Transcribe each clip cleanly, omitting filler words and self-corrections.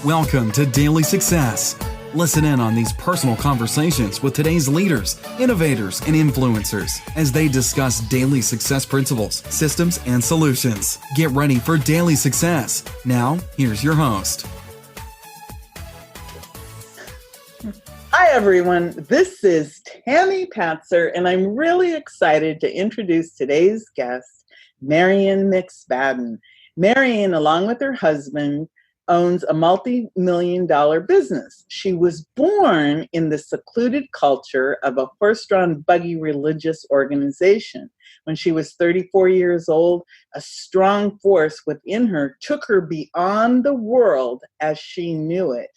Welcome to Daily Success. Listen in on these personal conversations with today's leaders, innovators, and influencers as they discuss daily success principles, systems, and solutions. Get ready for Daily Success. Now, here's your host. Hi, everyone. This is Tammy Patzer, and I'm really excited to introduce today's guest, Marian McSpadden. Marian, along with her husband, owns a multi-million-dollar business. She was born in the secluded culture of a horse-drawn buggy religious organization. When she was 34 years old, a strong force within her took her beyond the world as she knew it.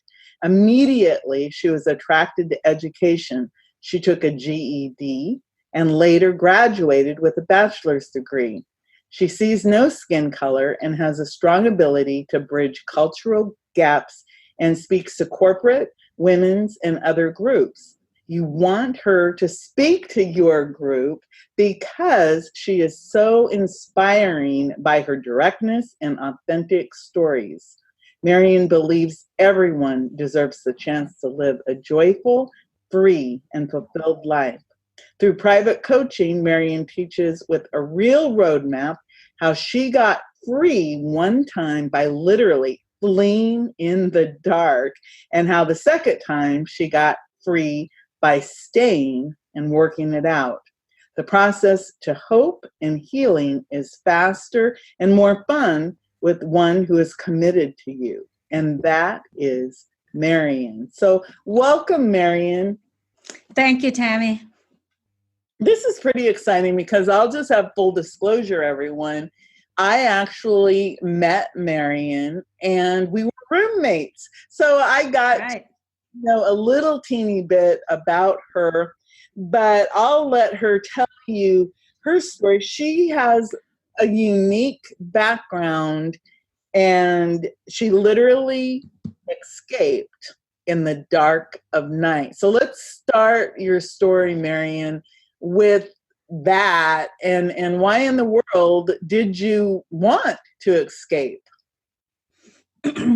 Immediately, she was attracted to education. She took a GED and later graduated with a bachelor's degree. She sees no skin color and has a strong ability to bridge cultural gaps and speaks to corporate, women's, and other groups. You want her to speak to your group because she is so inspiring by her directness and authentic stories. Marian believes everyone deserves the chance to live a joyful, free, and fulfilled life. Through private coaching, Marian teaches with a real roadmap how she got free one time by literally fleeing in the dark, and how the second time she got free by staying and working it out. The process to hope and healing is faster and more fun with one who is committed to you, and that is Marian. So welcome, Marian. Thank you, Tammy. This is pretty exciting because I'll just have full disclosure, everyone. I actually met Marian and we were roommates. So I got to know a little teeny bit about her, but I'll let her tell you her story. She has a unique background and she literally escaped in the dark of night. So let's start your story, Marian, with that and why in the world did you want to escape?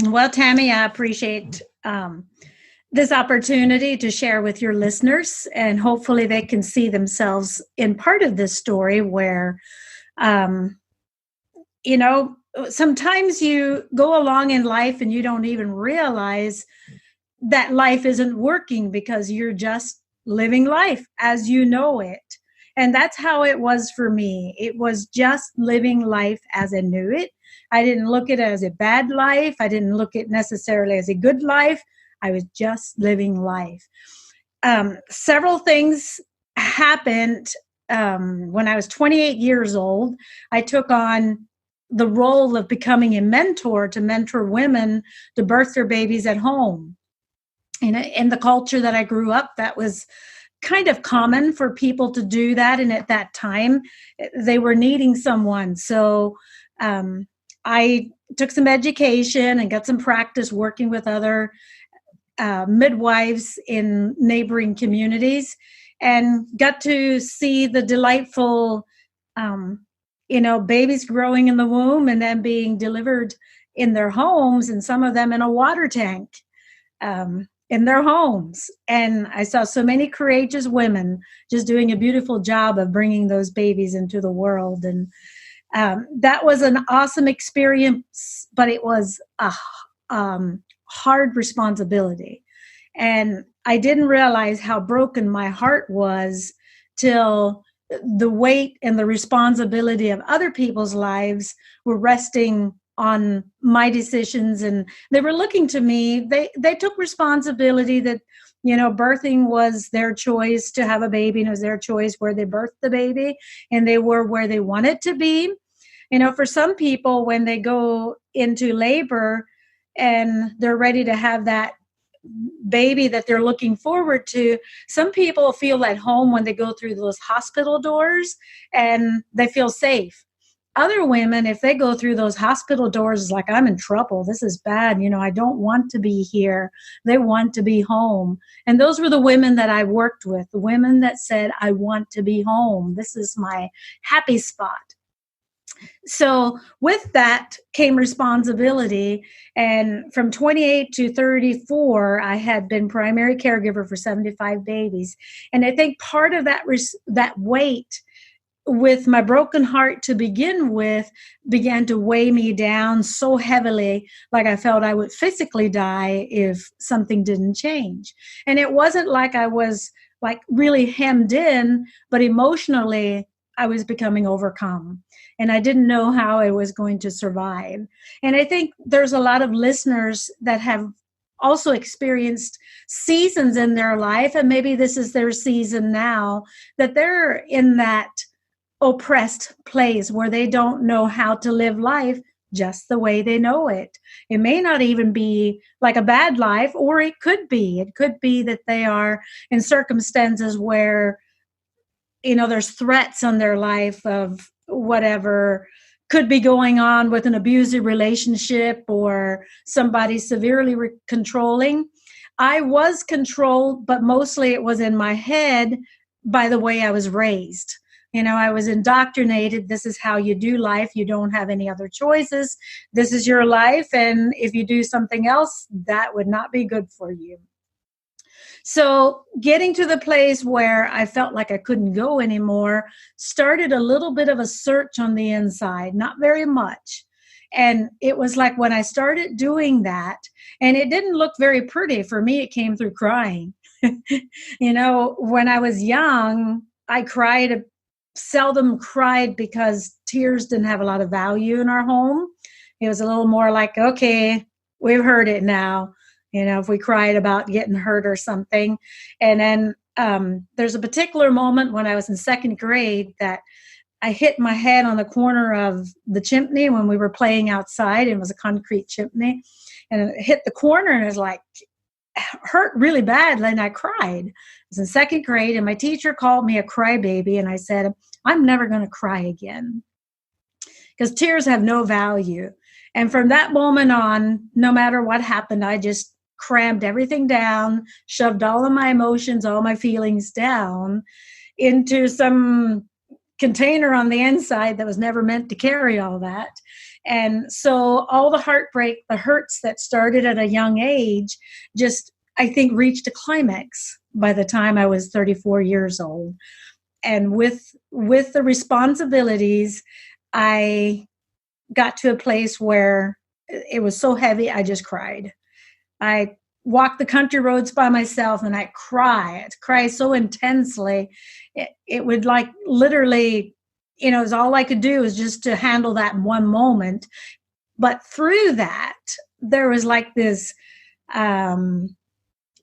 Well, Tammy, I appreciate this opportunity to share with your listeners, and hopefully they can see themselves in part of this story where, sometimes you go along in life and you don't even realize that life isn't working because you're just living life as you know it. And that's how it was for me. It was just living life as I knew it. I didn't look at it as a bad life. I didn't look at it necessarily as a good life. I was just living life. Several things happened when I was 28 years old. I took on the role of becoming a mentor to mentor women to birth their babies at home. In the culture that I grew up, that was kind of common for people to do that. And at that time, they were needing someone. So I took some education and got some practice working with other midwives in neighboring communities and got to see the delightful, babies growing in the womb and then being delivered in their homes, and some of them in a water tank. In their homes. And I saw so many courageous women just doing a beautiful job of bringing those babies into the world. And that was an awesome experience, but it was a hard responsibility. And I didn't realize how broken my heart was till the weight and the responsibility of other people's lives were resting on my decisions, and they were looking to me. They took responsibility that, birthing was their choice to have a baby, and it was their choice where they birthed the baby, and they were where they wanted to be. For some people, when they go into labor and they're ready to have that baby that they're looking forward to, some people feel at home when they go through those hospital doors and they feel safe. Other women, if they go through those hospital doors, it's like, I'm in trouble. This is bad. I don't want to be here. They want to be home. And those were the women that I worked with, the women that said, I want to be home. This is my happy spot. So with that came responsibility. And from 28 to 34, I had been primary caregiver for 75 babies. And I think part of that weight with my broken heart to begin with began to weigh me down so heavily, like I felt I would physically die if something didn't change. And it wasn't like I was like really hemmed in, but emotionally I was becoming overcome and I didn't know how I was going to survive. And I think there's a lot of listeners that have also experienced seasons in their life, and maybe this is their season now, that they're in that oppressed place where they don't know how to live life just the way they know it. It may not even be like a bad life, or it could be. It could be that they are in circumstances where, there's threats on their life of whatever could be going on with an abusive relationship or somebody severely controlling. I was controlled, but mostly it was in my head by the way I was raised. I was indoctrinated. This is how you do life. You don't have any other choices. This is your life. And if you do something else, that would not be good for you. So getting to the place where I felt like I couldn't go anymore started a little bit of a search on the inside, not very much. And it was like when I started doing that, and it didn't look very pretty for me, it came through crying. When I was young, I seldom cried because tears didn't have a lot of value in our home. It was a little more like, okay, we've heard it now. If we cried about getting hurt or something. And then there's a particular moment when I was in second grade that I hit my head on the corner of the chimney when we were playing outside. It was a concrete chimney. And it hit the corner and it was like, hurt really bad. And I cried. I was in second grade and my teacher called me a crybaby. And I said, I'm never going to cry again because tears have no value. And from that moment on, no matter what happened, I just crammed everything down, shoved all of my emotions, all my feelings down into some container on the inside that was never meant to carry all that. And so all the heartbreak, the hurts that started at a young age, just, I think, reached a climax by the time I was 34 years old. And with the responsibilities, I got to a place where it was so heavy, I just cried. I walked the country roads by myself and I cried so intensely. It would like literally, it's all I could do is just to handle that in one moment. But through that, there was like this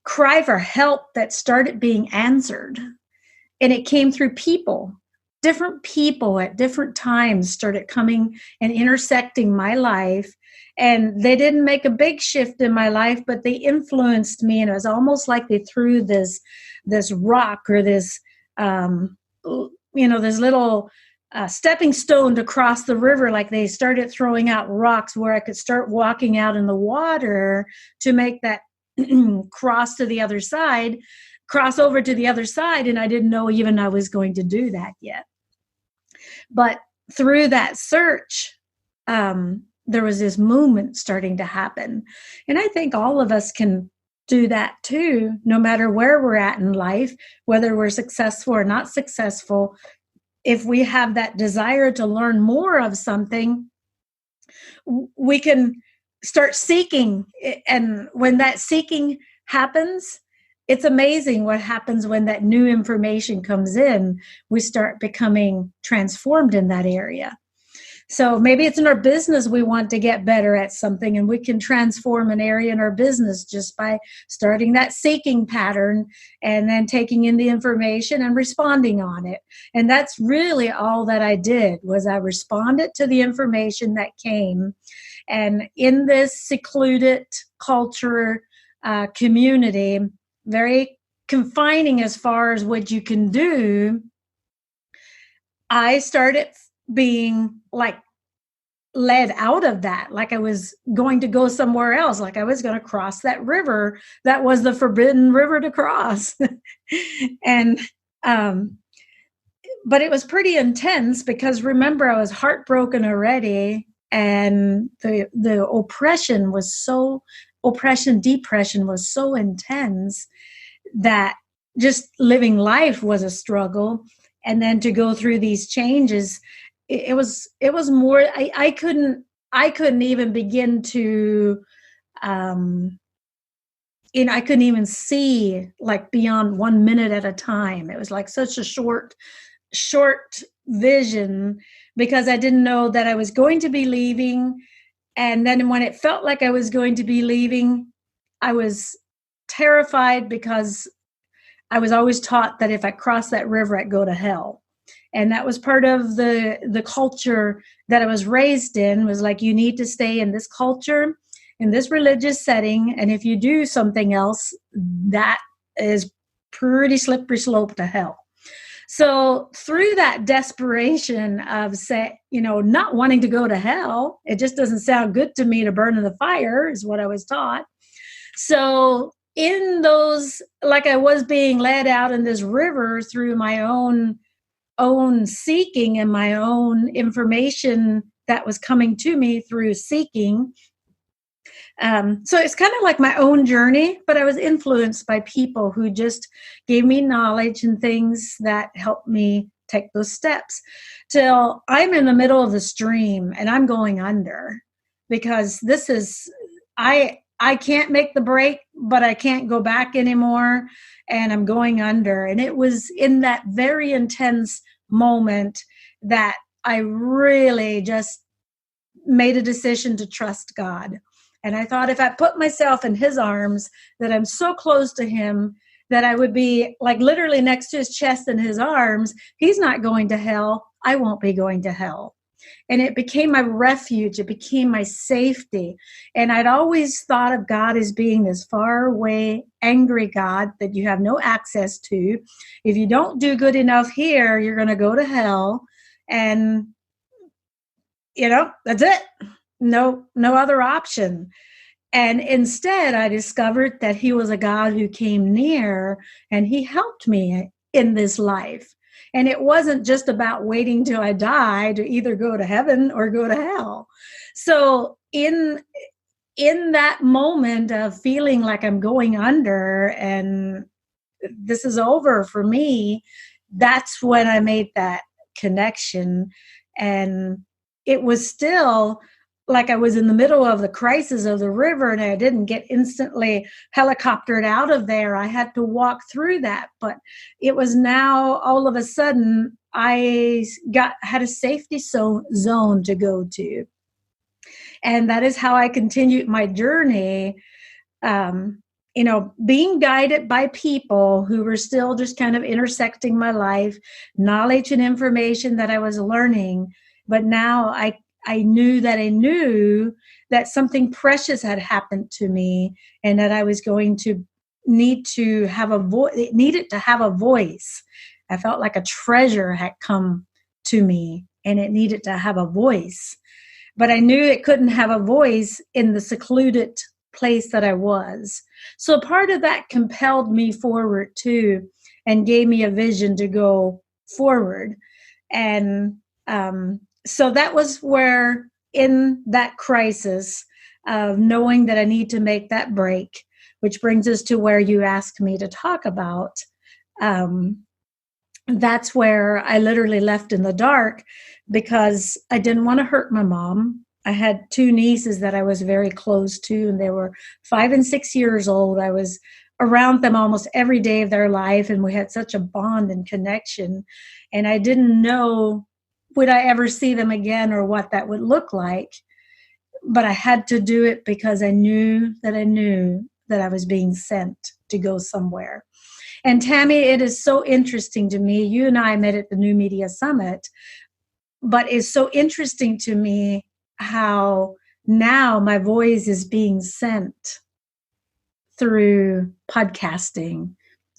cry for help that started being answered. And it came through people. Different people at different times started coming and intersecting my life. And they didn't make a big shift in my life, but they influenced me. And it was almost like they threw this rock or this, this little stepping stone to cross the river. Like they started throwing out rocks where I could start walking out in the water to make that cross over to the other side. And I didn't know even I was going to do that yet. But through that search, there was this movement starting to happen. And I think all of us can do that too, no matter where we're at in life, whether we're successful or not successful. If we have that desire to learn more of something, we can start seeking. And when that seeking happens, it's amazing what happens when that new information comes in. We start becoming transformed in that area. So maybe it's in our business we want to get better at something, and we can transform an area in our business just by starting that seeking pattern and then taking in the information and responding on it. And that's really all that I did, was I responded to the information that came. And in this secluded culture community, very confining as far as what you can do, I started being like led out of that, like I was going to go somewhere else, like I was going to cross that river that was the forbidden river to cross. And but it was pretty intense because remember, I was heartbroken already, and the depression was so intense that just living life was a struggle. And then to go through these changes, it was more, I couldn't even begin to, I couldn't even see like beyond 1 minute at a time. It was like such a short vision, because I didn't know that I was going to be leaving. And then when it felt like I was going to be leaving, I was terrified, because I was always taught that if I crossed that river, I'd go to hell. And that was part of the culture that I was raised in, was like, you need to stay in this culture, in this religious setting. And if you do something else, that is pretty slippery slope to hell. So through that desperation of not wanting to go to hell, it just doesn't sound good to me to burn in the fire, is what I was taught. So in those, like I was being led out in this river through my own seeking and my own information that was coming to me through seeking. So it's kind of like my own journey, but I was influenced by people who just gave me knowledge and things that helped me take those steps, till I'm in the middle of the stream and I'm going under, because this is, I can't make the break, but I can't go back anymore, and I'm going under. And it was in that very intense moment that I really just made a decision to trust God. And I thought, if I put myself in his arms, that I'm so close to him that I would be like literally next to his chest in his arms. He's not going to hell. I won't be going to hell. And it became my refuge. It became my safety. And I'd always thought of God as being this far away, angry God that you have no access to. If you don't do good enough here, you're going to go to hell. And, that's it. No other option. And instead, I discovered that he was a God who came near, and he helped me in this life. And it wasn't just about waiting till I die to either go to heaven or go to hell. So in that moment of feeling like I'm going under and this is over for me, that's when I made that connection. And it was still like I was in the middle of the crisis of the river, and I didn't get instantly helicoptered out of there. I had to walk through that. But it was now all of a sudden I had a safety zone to go to. And that is how I continued my journey, being guided by people who were still just kind of intersecting my life, knowledge and information that I was learning. But now I knew that something precious had happened to me, and that I was going to need to have a voice. It needed to have a voice. I felt like a treasure had come to me, and it needed to have a voice. But I knew it couldn't have a voice in the secluded place that I was. So part of that compelled me forward too, and gave me a vision to go forward. And so that was where, in that crisis of knowing that I need to make that break, which brings us to where you asked me to talk about, that's where I literally left in the dark, because I didn't want to hurt my mom. I had two nieces that I was very close to, and they were 5 and 6 years old. I was around them almost every day of their life, and we had such a bond and connection. And I didn't know, would I ever see them again or what that would look like? But I had to do it because I knew that I was being sent to go somewhere. And Tammy, it is so interesting to me. You and I met at the New Media Summit, but it's so interesting to me how now my voice is being sent through podcasting,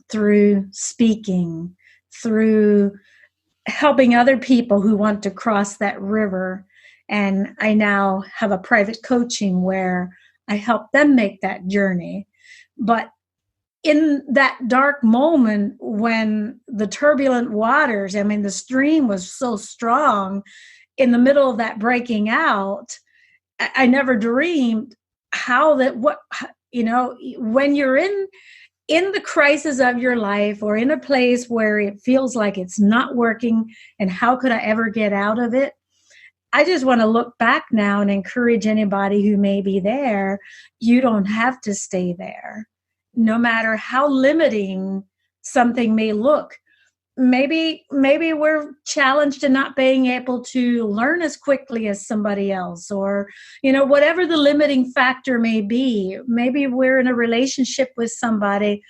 through speaking, through helping other people who want to cross that river. And I now have a private coaching where I help them make that journey. But in that dark moment when the turbulent waters, I mean, the stream was so strong in the middle of that breaking out, I never dreamed how that, what, you know, when you're in the crisis of your life or in a place where it feels like it's not working and how could I ever get out of it? I just want to look back now and encourage anybody who may be there. You don't have to stay there, no matter how limiting something may look. Maybe we're challenged in not being able to learn as quickly as somebody else, or, you know, whatever the limiting factor may be. Maybe we're in a relationship with somebody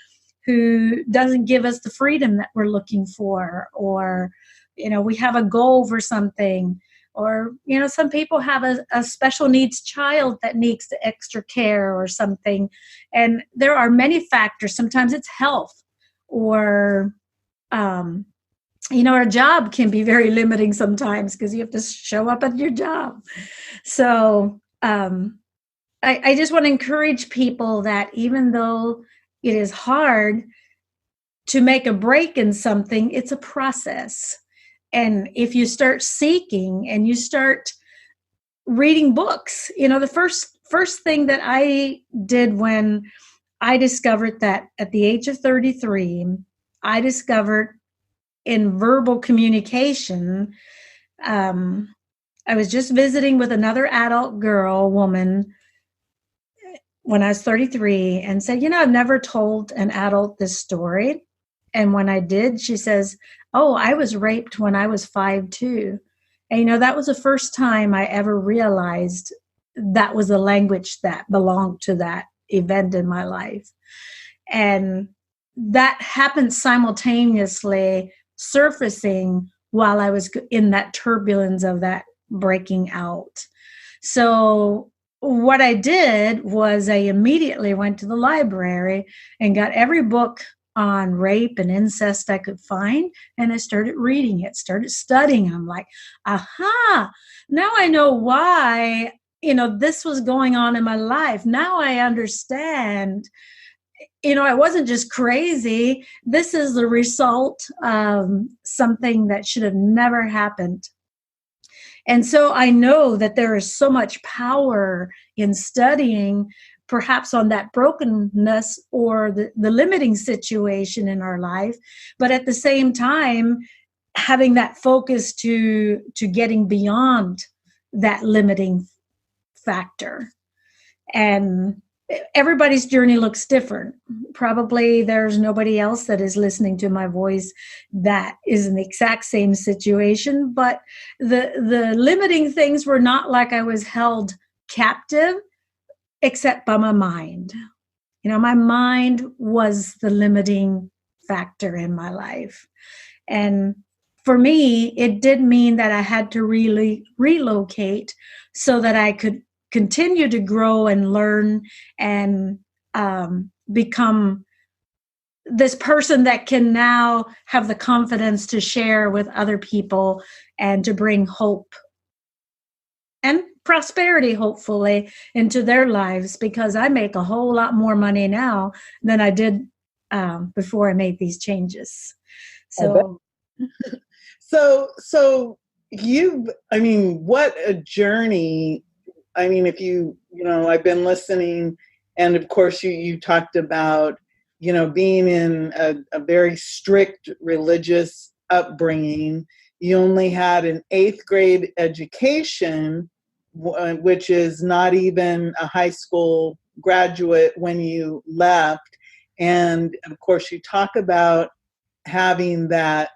who doesn't give us the freedom that we're looking for, or, you know, we have a goal for something, or, you know, some people have a special needs child that needs the extra care or something. And there are many factors. Sometimes it's health, or you know, our job can be very limiting sometimes because you have to show up at your job. So I just want to encourage people that even though it is hard to make a break in something, it's a process. And if you start seeking and you start reading books, you know, the first thing that I did when I discovered that at the age of 33, I discovered in verbal communication, I was just visiting with another adult woman, when I was 33, and said, you know, I've never told an adult this story. And when I did, she says, oh, I was raped when I was 5 too. And, you know, that was the first time I ever realized that was the language that belonged to that event in my life. And that happened simultaneously surfacing while I was in that turbulence of that breaking out. So what I did was I immediately went to the library and got every book on rape and incest I could find, and I started reading it, started studying. I'm like, aha, now I know why, you know, this was going on in my life. Now I understand. You know, I wasn't just crazy. This is the result of something that should have never happened. And so I know that there is so much power in studying, perhaps on that brokenness or the limiting situation in our life, but at the same time, having that focus to getting beyond that limiting factor. And everybody's journey looks different. Probably there's nobody else that is listening to my voice that is in the exact same situation, but the limiting things were not like I was held captive, except by my mind. You know, my mind was the limiting factor in my life. And for me, it did mean that I had to really relocate so that I could continue to grow and learn and become this person that can now have the confidence to share with other people and to bring hope and prosperity, hopefully, into their lives, because I make a whole lot more money now than I did before I made these changes. So, so I mean, what a journey. I mean, if you know, I've been listening, and of course you talked about, you know, being in a very strict religious upbringing. You only had an 8th grade education, which is not even a high school graduate when you left. And of course you talk about having that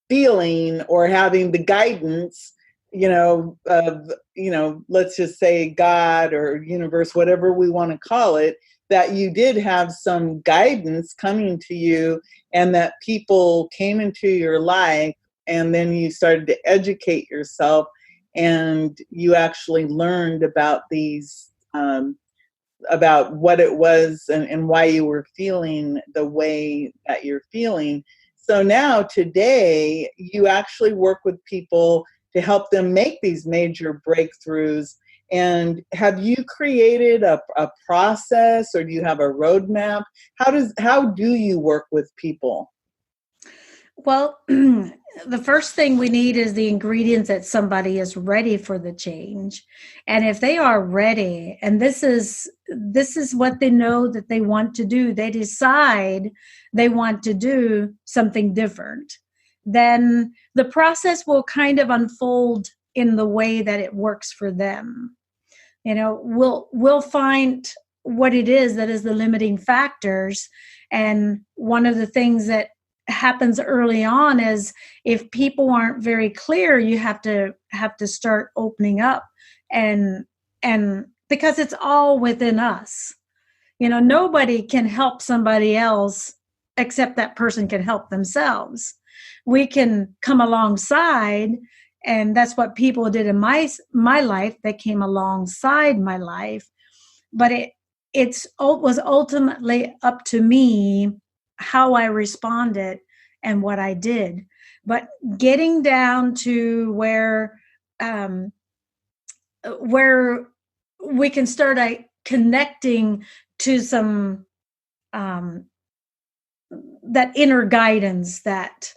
feeling or having the guidance, you know, of, you know, let's just say God or universe, whatever we want to call it, that you did have some guidance coming to you, and that people came into your life, and then you started to educate yourself, and you actually learned about these, about what it was and why you were feeling the way that you're feeling. So now today, you actually work with people to help them make these major breakthroughs. And have you created a process, or do you have a roadmap? How do you work with people? Well, the first thing we need is the ingredients that somebody is ready for the change. And if they are ready, and this is what they know that they want to do, they decide they want to do something different, then the process will kind of unfold in the way that it works for them. We'll find what it is that is the limiting factors. And one of the things that happens early on is, if people aren't very clear, you have to start opening up, and because it's all within us. Nobody can help somebody else except that person can help themselves. We can come alongside, and that's what people did in my life. They came alongside my life, but it was ultimately up to me how I responded and what I did. But getting down to where we can start connecting to some that inner guidance that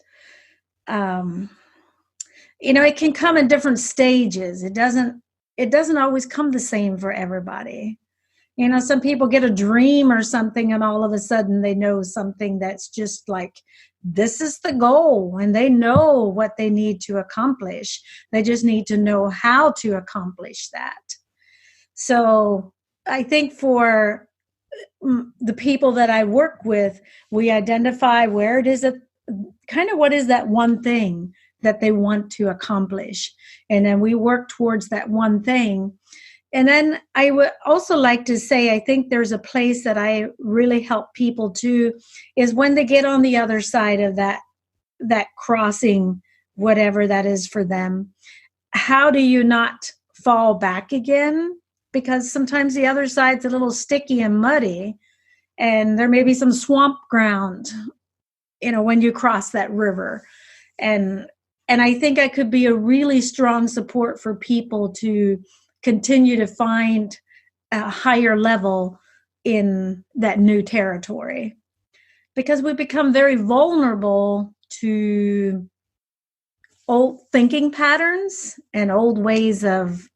it can come in different stages. It doesn't always come the same for everybody. Some people get a dream or something, and all of a sudden they know something that's just like, this is the goal, and they know what they need to accomplish. They just need to know how to accomplish that. So I think for the people that I work with, we identify where it is, what is that one thing that they want to accomplish. And then we work towards that one thing. And then I would also like to say, I think there's a place that I really help people to, is when they get on the other side of that crossing, whatever that is for them. How do you not fall back again? Because sometimes the other side's a little sticky and muddy, and there may be some swamp ground, when you cross that river. And I think I could be a really strong support for people to continue to find a higher level in that new territory, because we become very vulnerable to old thinking patterns and old ways of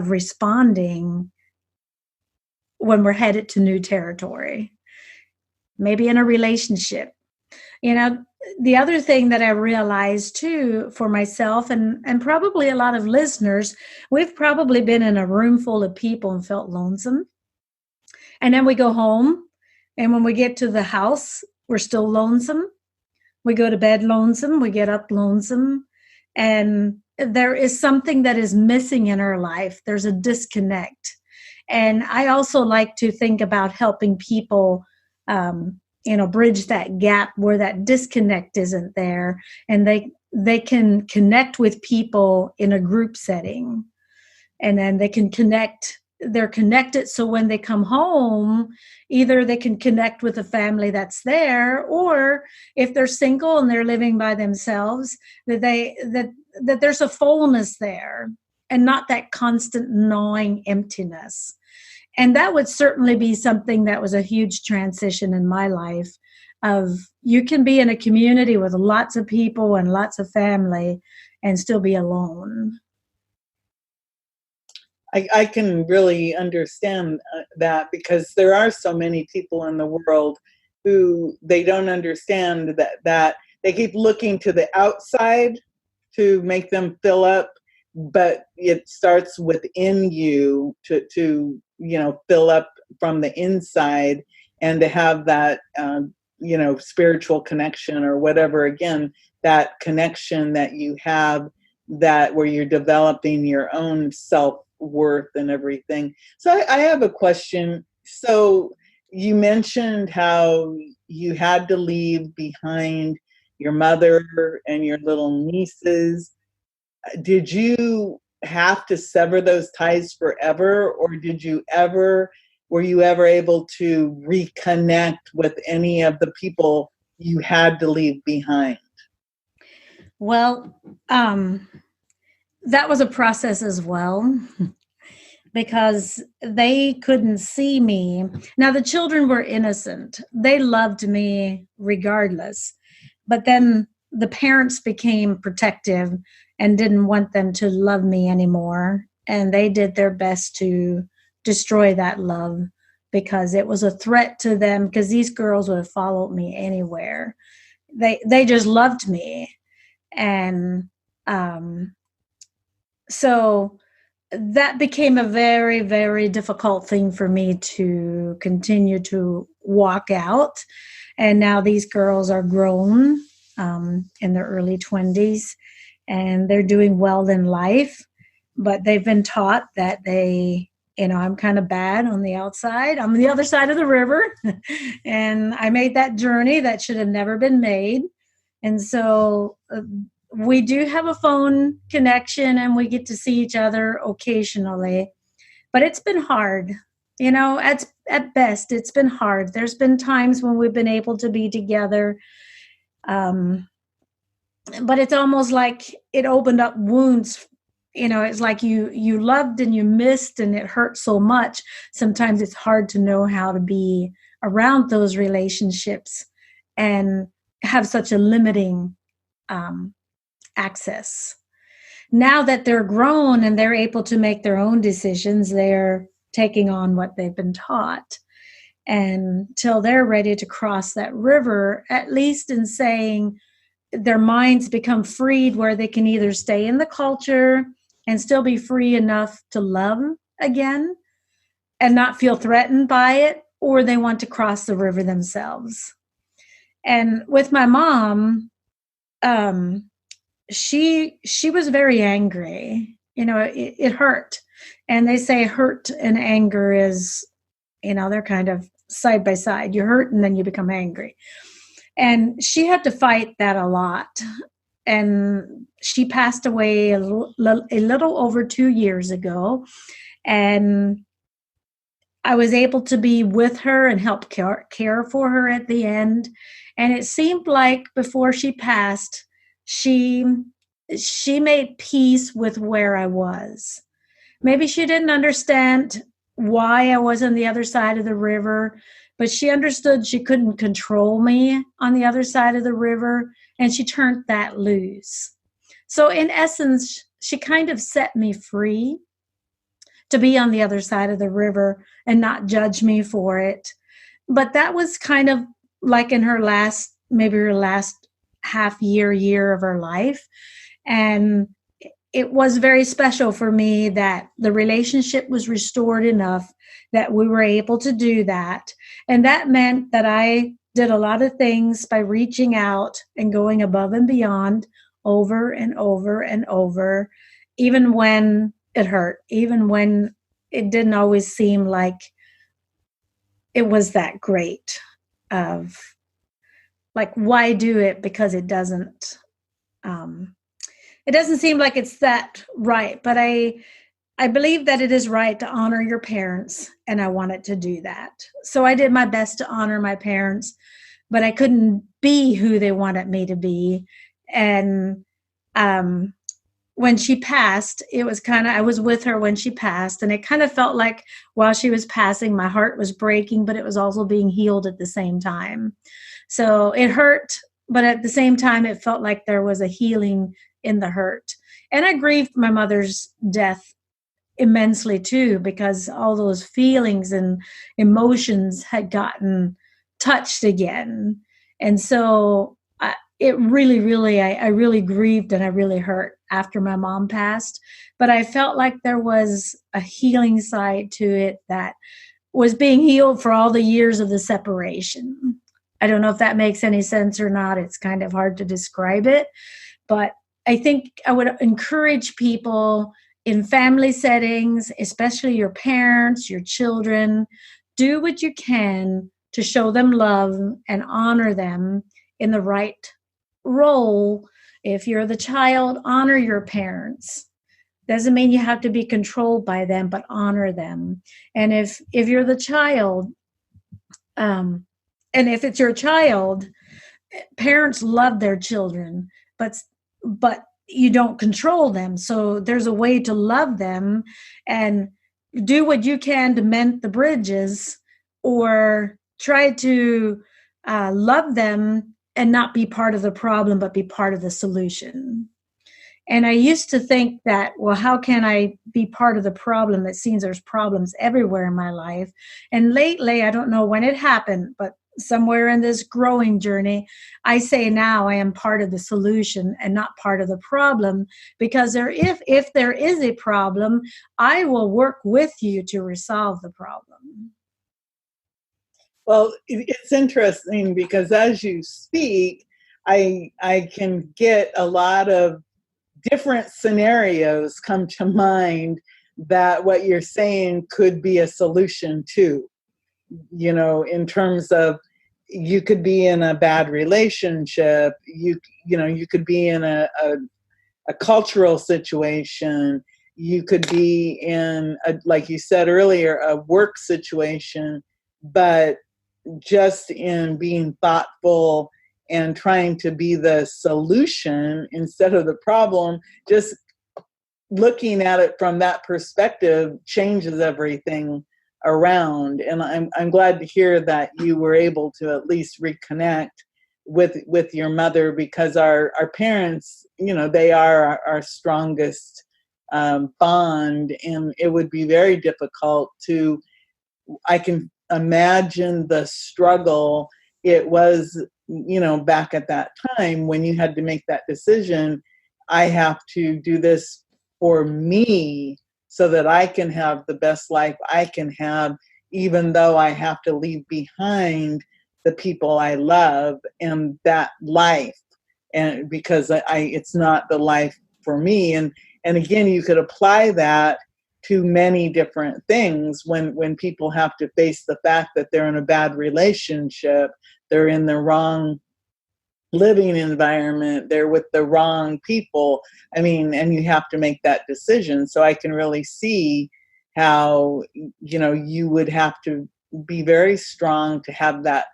responding when we're headed to new territory, maybe in a relationship. The other thing that I realized too for myself, and probably a lot of listeners, we've probably been in a room full of people and felt lonesome. And then we go home, and when we get to the house, we're still lonesome. We go to bed lonesome, we get up lonesome, and there is something that is missing in our life. There's a disconnect. And I also like to think about helping people bridge that gap where that disconnect isn't there, and they can connect with people in a group setting, and then they can connect. They're connected, so when they come home, either they can connect with a family that's there, or if they're single and they're living by themselves, that there's a fullness there, and not that constant gnawing emptiness. And that would certainly be something that was a huge transition in my life. Of you can be in a community with lots of people and lots of family and still be alone. I can really understand that, because there are so many people in the world who they don't understand that they keep looking to the outside to make them fill up, but it starts within you to fill up from the inside, and to have that spiritual connection, or whatever, again, that connection that you have, that where you're developing your own self-worth and everything. So I have a question. So you mentioned how you had to leave behind your mother and your little nieces. Did you have to sever those ties forever, or were you ever able to reconnect with any of the people you had to leave behind? Well, that was a process as well. because they couldn't see me. Now, the children were innocent. They loved me regardless. But then the parents became protective and didn't want them to love me anymore. And they did their best to destroy that love because it was a threat to them, because these girls would have followed me anywhere. They just loved me. And so that became a very, very difficult thing for me to continue to walk out. And now these girls are grown in their early 20s, and they're doing well in life. But they've been taught that I'm kind of bad on the outside. I'm on the other side of the river. And I made that journey that should have never been made. And so we do have a phone connection and we get to see each other occasionally, but it's been hard. At best, it's been hard. There's been times when we've been able to be together. But it's almost like it opened up wounds. It's like you loved and you missed and it hurt so much. Sometimes it's hard to know how to be around those relationships and have such a limiting access. Now that they're grown and they're able to make their own decisions, they're taking on what they've been taught. And till they're ready to cross that river, at least in saying their minds become freed where they can either stay in the culture and still be free enough to love again and not feel threatened by it, or they want to cross the river themselves. And with my mom, she was very angry. It hurt. And they say hurt and anger is, they're kind of side by side. You hurt and then you become angry. And she had to fight that a lot. And she passed away a little over 2 years ago. And I was able to be with her and help care for her at the end. And it seemed like before she passed, she made peace with where I was. Maybe she didn't understand why I was on the other side of the river, but she understood she couldn't control me on the other side of the river, and she turned that loose. So in essence, she kind of set me free to be on the other side of the river and not judge me for it. But that was kind of like in her last half year of her life. And it was very special for me that the relationship was restored enough that we were able to do that. And that meant that I did a lot of things by reaching out and going above and beyond over and over and over, even when it hurt, even when it didn't always seem like it was that great. Of like, why do it? Because it doesn't seem like it's that right. But I believe that it is right to honor your parents, and I wanted to do that. So I did my best to honor my parents, but I couldn't be who they wanted me to be. And when she passed, it was I was with her when she passed, and it kind of felt like while she was passing, my heart was breaking, but it was also being healed at the same time. So it hurt, but at the same time, it felt like there was a healing in the hurt. And I grieved my mother's death immensely too, because all those feelings and emotions had gotten touched again. And so I really grieved and I really hurt after my mom passed. But I felt like there was a healing side to it that was being healed for all the years of the separation. I don't know if that makes any sense or not. It's kind of hard to describe it. But I think I would encourage people in family settings, especially your parents, your children, do what you can to show them love and honor them in the right role. If you're the child, honor your parents. Doesn't mean you have to be controlled by them, but honor them. And if you're the child, and if it's your child, parents love their children, but you don't control them. So there's a way to love them. And do what you can to mend the bridges, or try to love them and not be part of the problem, but be part of the solution. And I used to think that, well, how can I be part of the problem? It seems there's problems everywhere in my life. And lately, I don't know when it happened, but somewhere in this growing journey, I say now I am part of the solution and not part of the problem, because if there is a problem, I will work with you to resolve the problem. Well, it's interesting because as you speak, I can get a lot of different scenarios come to mind that what you're saying could be a solution to, in terms of, you could be in a bad relationship, you could be in a cultural situation, you could be in like you said earlier, a work situation, but just in being thoughtful and trying to be the solution instead of the problem, just looking at it from that perspective changes everything around. And I'm glad to hear that you were able to at least reconnect with your mother, because our parents, they are our strongest bond, and it would be very difficult to, I can imagine the struggle it was, back at that time when you had to make that decision. I have to do this for me so that I can have the best life I can have, even though I have to leave behind the people I love and that life, and because it's not the life for me. And again, you could apply that to many different things when people have to face the fact that they're in a bad relationship, they're in the wrong living environment, they're with the wrong people. And you have to make that decision. So I can really see how, you would have to be very strong to have that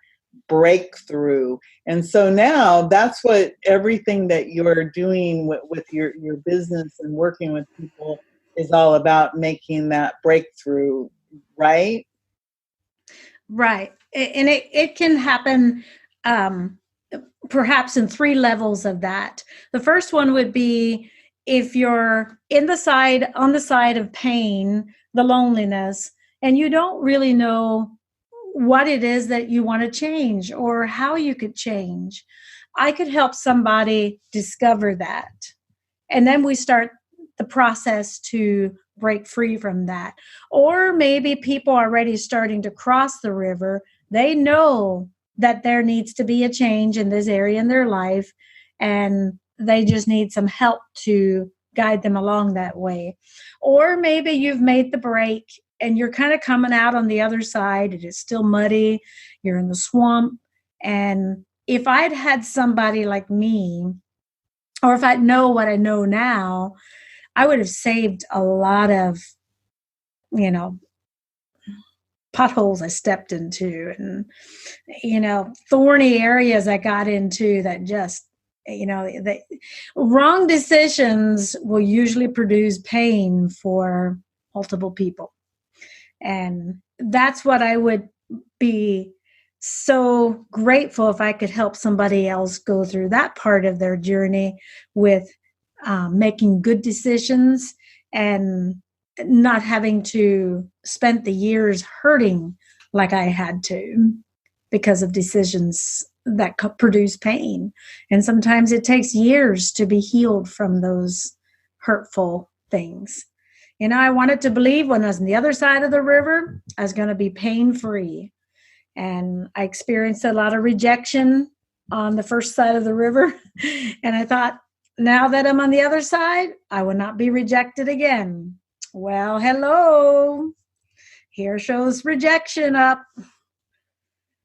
breakthrough. And so now that's what everything that you're doing with your business and working with people is all about, making that breakthrough, right? Right. And it can happen perhaps in 3 levels of that. The first one would be if you're on the side of pain, the loneliness, and you don't really know what it is that you want to change or how you could change. I could help somebody discover that. And then we start the process to break free from that. Or maybe people are already starting to cross the river. They know that there needs to be a change in this area in their life, and they just need some help to guide them along that way. Or maybe you've made the break and you're kind of coming out on the other side. It is still muddy. You're in the swamp. And if I'd had somebody like me, or if I know what I know now, I would have saved a lot of, potholes I stepped into and, thorny areas I got into that just, wrong decisions will usually produce pain for multiple people. And that's what I would be so grateful if I could help somebody else go through that part of their journey with making good decisions and not having to spend the years hurting like I had to because of decisions that produce pain. And sometimes it takes years to be healed from those hurtful things. I wanted to believe when I was on the other side of the river, I was going to be pain-free. And I experienced a lot of rejection on the first side of the river. And I thought, now that I'm on the other side, I will not be rejected again. Well, hello. Here shows rejection up.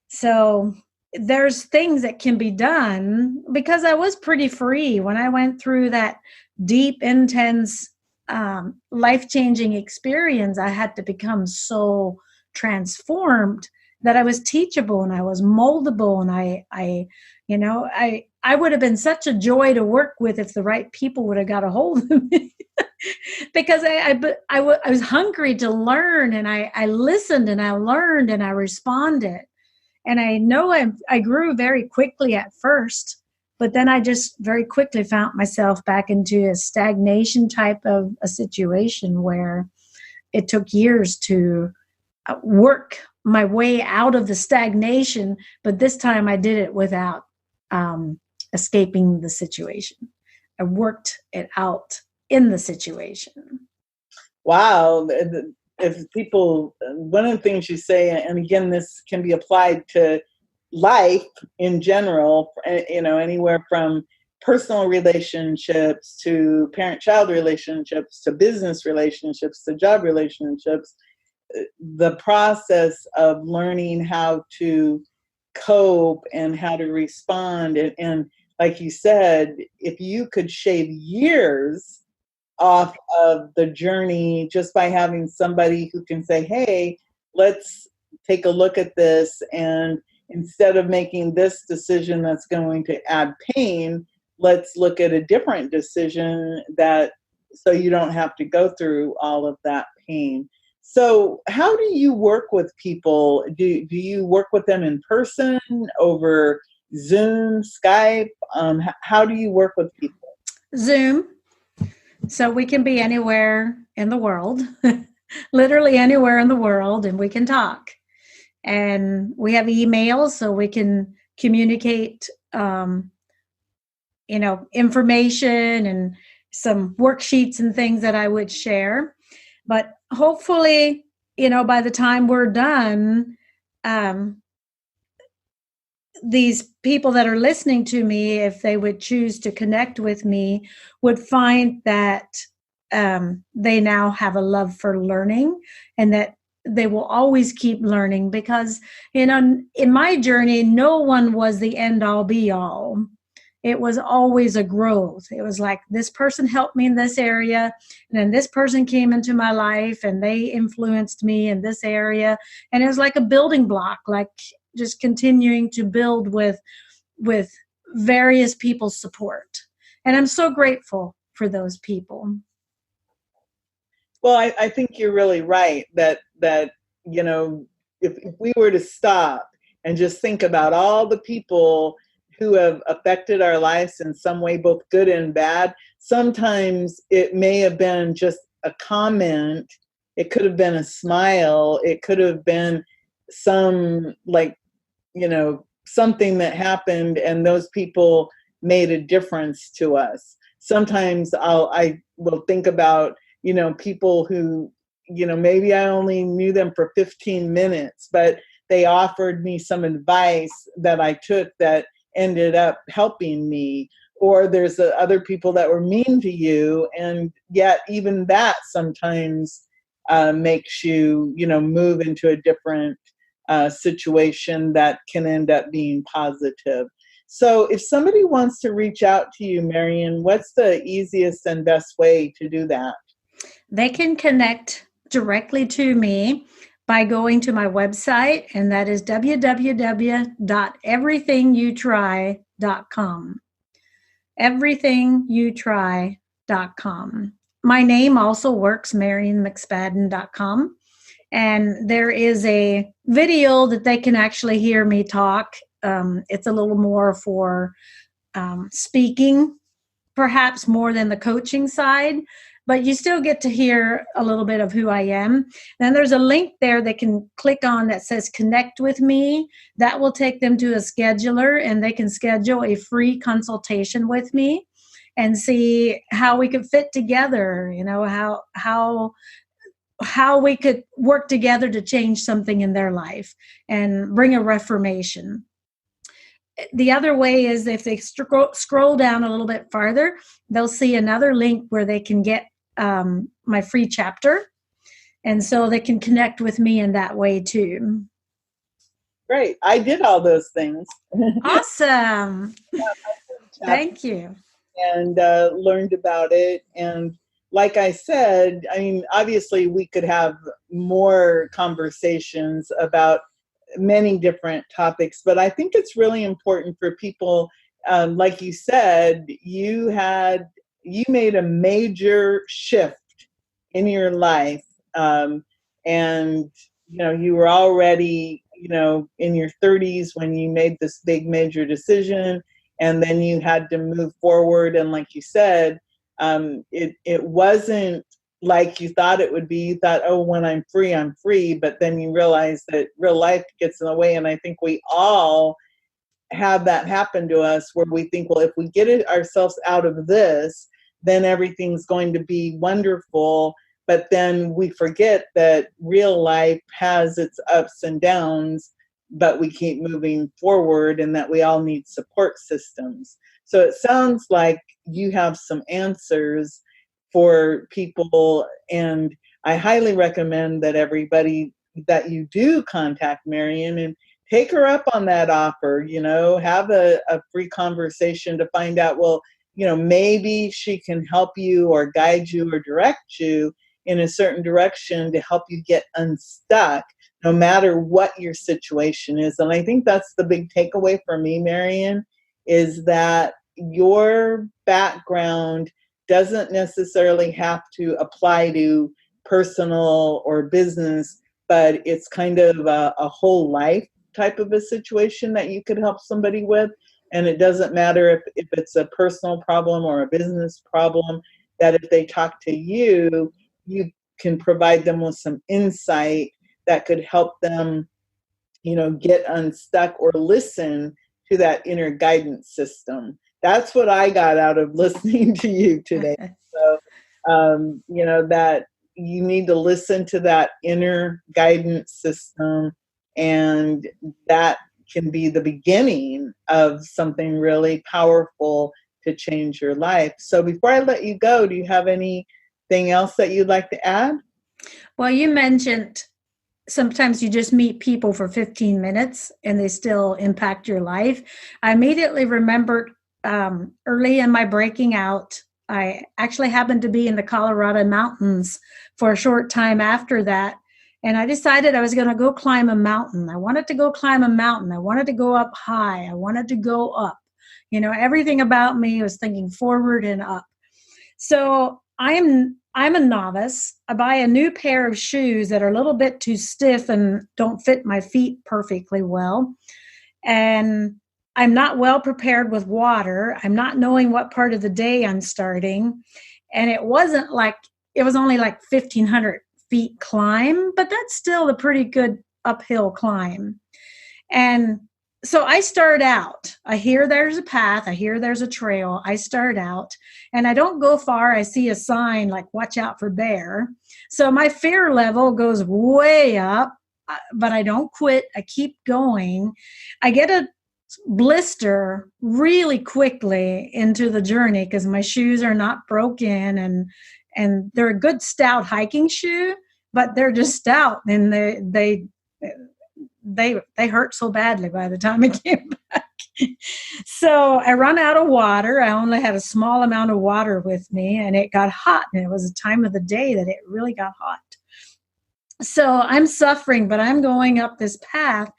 So there's things that can be done because I was pretty free when I went through that deep, intense, life-changing experience. I had to become so transformed that I was teachable and I was moldable, and I would have been such a joy to work with if the right people would have got a hold of me. because I was hungry to learn, and I listened and I learned and I responded. And I know I grew very quickly at first, but then I just very quickly found myself back into a stagnation type of a situation where it took years to work my way out of the stagnation. But this time I did it without escaping the situation. I worked it out in the situation. Wow. If people, one of the things you say, and again, this can be applied to life in general, anywhere from personal relationships to parent-child relationships to business relationships to job relationships, the process of learning how to cope and how to respond. And like you said, if you could shave years off of the journey just by having somebody who can say, hey, let's take a look at this, and instead of making this decision that's going to add pain, let's look at a different decision so you don't have to go through all of that pain. So how do you work with people? Do you work with them in person, over Zoom, Skype? How do you work with people? Zoom. So we can be anywhere in the world, literally anywhere in the world, and we can talk. And we have emails, so we can communicate, information and some worksheets and things that I would share. But hopefully, by the time we're done, these people that are listening to me, if they would choose to connect with me, would find that they now have a love for learning, and that they will always keep learning, because, in my journey, no one was the end all be all. It was always a growth. It was like, this person helped me in this area, and then this person came into my life and they influenced me in this area. And it was like a building block, like just continuing to build with various people's support. And I'm so grateful for those people. Well, I think you're really right that if we were to stop and just think about all the people who have affected our lives in some way, both good and bad, sometimes it may have been just a comment. It could have been a smile. It could have been some something that happened, and those people made a difference to us. Sometimes I will think about, people who, maybe I only knew them for 15 minutes, but they offered me some advice that I took that ended up helping me. Or there's other people that were mean to you, and yet even that sometimes makes you, move into a different situation that can end up being positive. So if somebody wants to reach out to you, Marian, what's the easiest and best way to do that? They can connect directly to me by going to my website, and that is www.everythingyouTry.com. EverythingyouTry.com. My name also works, MarianMcSpadden.com. And there is a video that they can actually hear me talk. It's a little more for speaking, perhaps more than the coaching side, but you still get to hear a little bit of who I am. Then there's a link there they can click on that says connect with me. That will take them to a scheduler, and they can schedule a free consultation with me and see how we could fit together, how we could work together to change something in their life and bring a reformation. The other way is, if they scroll down a little bit farther, they'll see another link where they can get my free chapter. And so they can connect with me in that way too. Great. I did all those things. Awesome. Thank you. And learned about it. And like I said, obviously we could have more conversations about many different topics, but I think it's really important for people, like you said, you had, you made a major shift in your life. And, you were already, in your 30s when you made this big major decision, and then you had to move forward. And like you said, it wasn't like you thought it would be. You thought, oh, when I'm free, I'm free. But then you realize that real life gets in the way. And I think we all have that happen to us, where we think, well, if we get it ourselves out of this, then everything's going to be wonderful. But then we forget that real life has its ups and downs, but we keep moving forward, and that we all need support systems. So it sounds like you have some answers for people, and I highly recommend that everybody that you do contact Marian and take her up on that offer, have a free conversation to find out, well, maybe she can help you or guide you or direct you in a certain direction to help you get unstuck, no matter what your situation is. And I think that's the big takeaway for me, Marian, is that your background doesn't necessarily have to apply to personal or business, but it's kind of a whole life type of a situation that you could help somebody with. And it doesn't matter if it's a personal problem or a business problem, that if they talk to you, you can provide them with some insight that could help them, get unstuck or listen to that inner guidance system. That's what I got out of listening to you today. So, that you need to listen to that inner guidance system, and that can be the beginning of something really powerful to change your life. So before I let you go, do you have anything else that you'd like to add? Well, you mentioned sometimes you just meet people for 15 minutes and they still impact your life. I immediately remembered early in my breaking out, I actually happened to be in the Colorado mountains for a short time after that. And I decided I was going to go climb a mountain. I wanted to go climb a mountain. I wanted to go up high. I wanted to go up. Everything about me was thinking forward and up. So I'm a novice. I buy a new pair of shoes that are a little bit too stiff and don't fit my feet perfectly well. And I'm not well prepared with water. I'm not knowing what part of the day I'm starting. And it was only like 1,500 feet climb, but that's still a pretty good uphill climb. And so I start out. I hear there's a path. I hear there's a trail. I start out and I don't go far. I see a sign like, watch out for bear. So my fear level goes way up, but I don't quit. I keep going. I get a blister really quickly into the journey because my shoes are not broken, and they're a good stout hiking shoe, but they're just stout, and they hurt so badly by the time I came back. So I run out of water. I only had a small amount of water with me, and it got hot, and it was a time of the day that it really got hot. So I'm suffering, but I'm going up this path,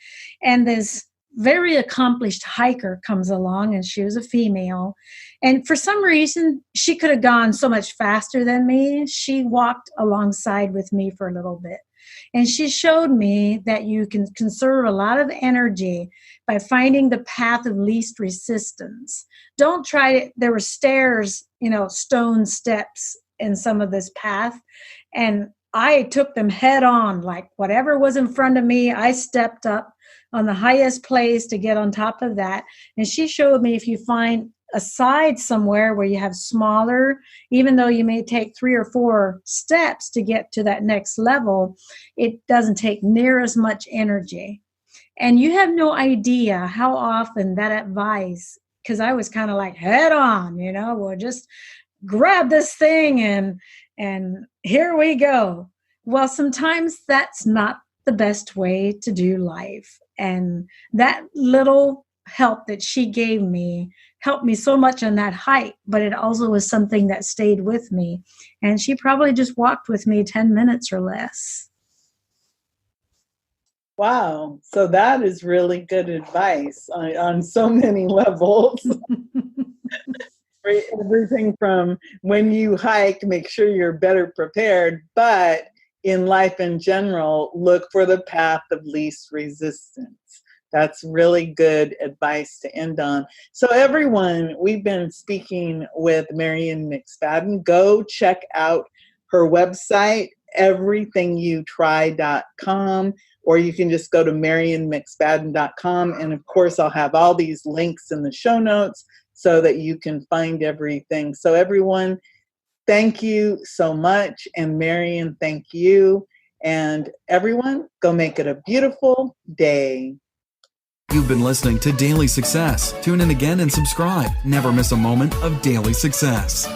and this very accomplished hiker comes along, and she was a female. And for some reason, she could have gone so much faster than me. She walked alongside with me for a little bit. And she showed me that you can conserve a lot of energy by finding the path of least resistance. Don't try to, there were stairs, stone steps in some of this path. And I took them head on, like whatever was in front of me, I stepped up on the highest place to get on top of that. And she showed me if you find a side somewhere where you have smaller, even though you may take 3 or 4 steps to get to that next level, it doesn't take near as much energy. And you have no idea how often that advice, because I was kind of like, head on, we'll just grab this thing and here we go. Well, sometimes that's not the best way to do life. And that little help that she gave me helped me so much on that hike, but it also was something that stayed with me. And she probably just walked with me 10 minutes or less. Wow. So that is really good advice on so many levels. Everything from when you hike, make sure you're better prepared, but in life in general, look for the path of least resistance. That's really good advice to end on. So everyone, we've been speaking with Marian McSpadden. Go check out her website, everythingyouTry.com, or you can just go to marianmcspadden.com. And of course, I'll have all these links in the show notes so that you can find everything. So everyone, thank you so much. And Marian, thank you. And everyone, go make it a beautiful day. You've been listening to Daily Success. Tune in again and subscribe. Never miss a moment of daily success.